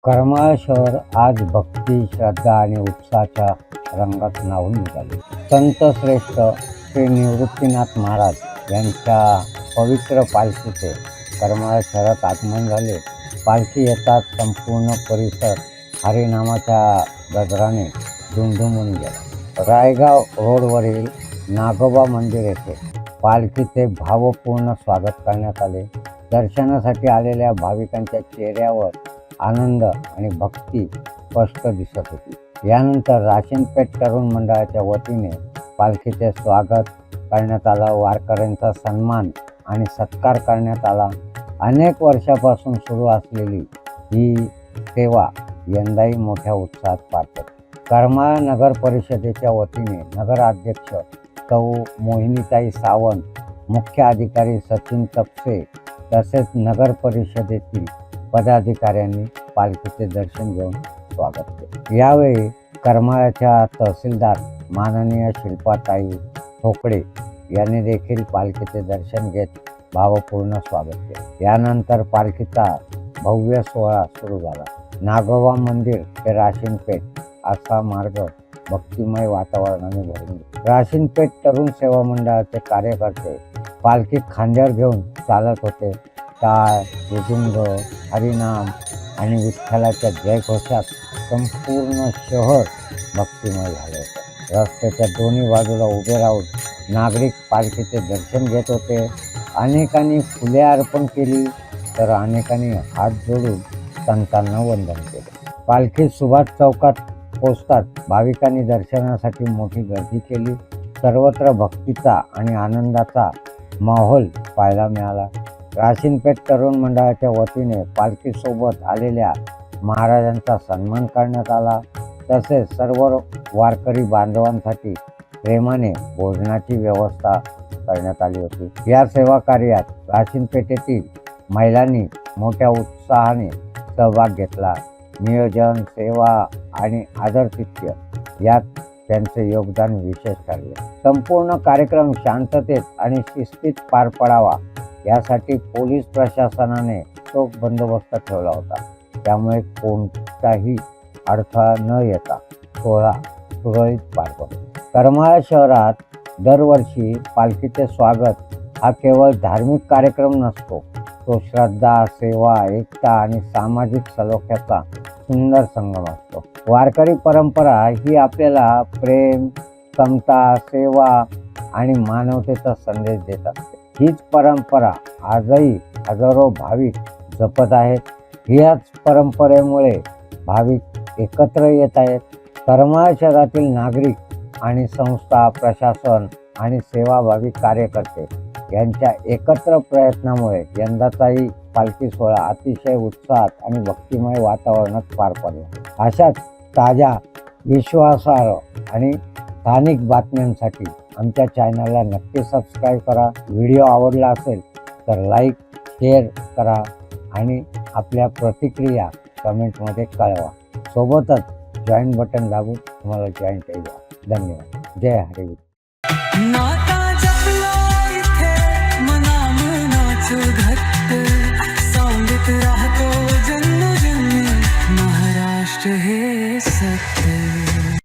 करमाळा शहर आज भक्ती, श्रद्धा आणि उत्साहाच्या रंगात न्हाऊन निघाले. संत श्रेष्ठ श्री निवृत्तीनाथ महाराज यांच्या पवित्र पालखीचे करमाळा शहरात आगमन झाले. पालखी येताच संपूर्ण परिसर हरिनामाच्या गजराने दुमदुमून गेला. रायगाव रोडवरील नागोबा मंदिर येथे पालखीचे भावपूर्ण स्वागत करण्यात आले. दर्शनासाठी आलेल्या भाविकांच्या चेहऱ्यावर आनंद आणि भक्ती स्पष्ट दिसत होती. यानंतर राशीनपेठ तरुण मंडळाच्या वतीने पालखीचे स्वागत करण्यात आलं. वारकऱ्यांचा सन्मान आणि सत्कार करण्यात आला. अनेक वर्षापासून सुरू असलेली ही सेवा यंदाही मोठ्या उत्साहात पार पडली. करमाळा नगर परिषदेच्या वतीने नगराध्यक्ष सौ मोहिनीताई सावंत, मुख्य अधिकारी सचिन तपसे तसेच नगर परिषदेतील पदाधिकाऱ्यांनी पालखीचे दर्शन घेऊन स्वागत केले. यावेळी करमाळ्याच्या तहसीलदार माननीय शिल्पाताई ठोकळे यांनी देखील पालखीचे दर्शन घेत भावपूर्ण स्वागत केले. यानंतर पालखीचा भव्य सोहळा सुरू झाला. नागोबा मंदिर ते राशीनपेठ असा मार्ग भक्तिमय वातावरणाने भरून गेला. राशीनपेठ तरुण सेवा मंडळाचे कार्यकर्ते पालखी खांद्यावर घेऊन चालत होते. टाळ, मृदुंग, हरिनाम आणि विठ्ठलाच्या जयघोषात संपूर्ण शहर भक्तिमय झाले होते. रस्त्याच्या दोन्ही बाजूला उभे राहून नागरिक पालखीचे दर्शन घेत होते. अनेकांनी फुले अर्पण केली तर अनेकांनी हात जोडून संतांना वंदन केले. पालखी सुभाष चौकात पोचताच भाविकांनी दर्शनासाठी मोठी गर्दी केली. सर्वत्र भक्तीचा आणि आनंदाचा माहोल पाहायला मिळाला. राशीनपेठ तरुण मंडळाच्या वतीने पालखीसोबत आलेल्या महाराजांचा सन्मान करण्यात आला. तसेच सर्व वारकरी बांधवांसाठी प्रेमाने भोजनाची व्यवस्था करण्यात आली होती. या सेवा कार्यात राशीनपेठेतील महिलांनी मोठ्या उत्साहाने सहभाग घेतला. नियोजन, सेवा आणि आदरातिथ्य यात त्यांचे योगदान विशेष ठरले. संपूर्ण कार्यक्रम शांततेत आणि शिस्तीत पार पडावा यासाठी पोलीस प्रशासनाने चोख बंदोबस्त ठेवला होता. त्यामुळे कोणताही अडथळा न येता सोहळा सुरळीत पार पडला. करमाळा शहरात दरवर्षी पालखीचे स्वागत हा केवळ धार्मिक कार्यक्रम नसतो, तो श्रद्धा, सेवा, एकता आणि सामाजिक सलोख्याचा सुंदर संगम असतो. वारकरी परंपरा ही आपल्याला प्रेम, समता, सेवा आणि मानवतेचा संदेश देत असते. हीच परंपरा आजही हजारो भाविक जपत आहेत. ह्याच परंपरेमुळे भाविक एकत्र येत आहेत. करमाळा शहरातील नागरिक आणि संस्था, प्रशासन आणि सेवाभावी कार्यकर्ते यांच्या एकत्र प्रयत्नामुळे यंदाचाही पालखी सोहळा अतिशय उत्साहात आणि भक्तिमय वातावरणात पार पडला. अशाच ताज्या, विश्वासार्ह आणि स्थानिक बातम्यांसाठी आमच्या चॅनलला नक्की सबस्क्राईब करा. व्हिडिओ आवडला असेल तर लाईक, शेअर करा आणि आपल्या प्रतिक्रिया कमेंटमध्ये कळवा. सोबतच जॉईन बटन दाबून तुम्हाला जॉईन केलं. धन्यवाद. जय हरी. नाता जपला इथे मना मनाचं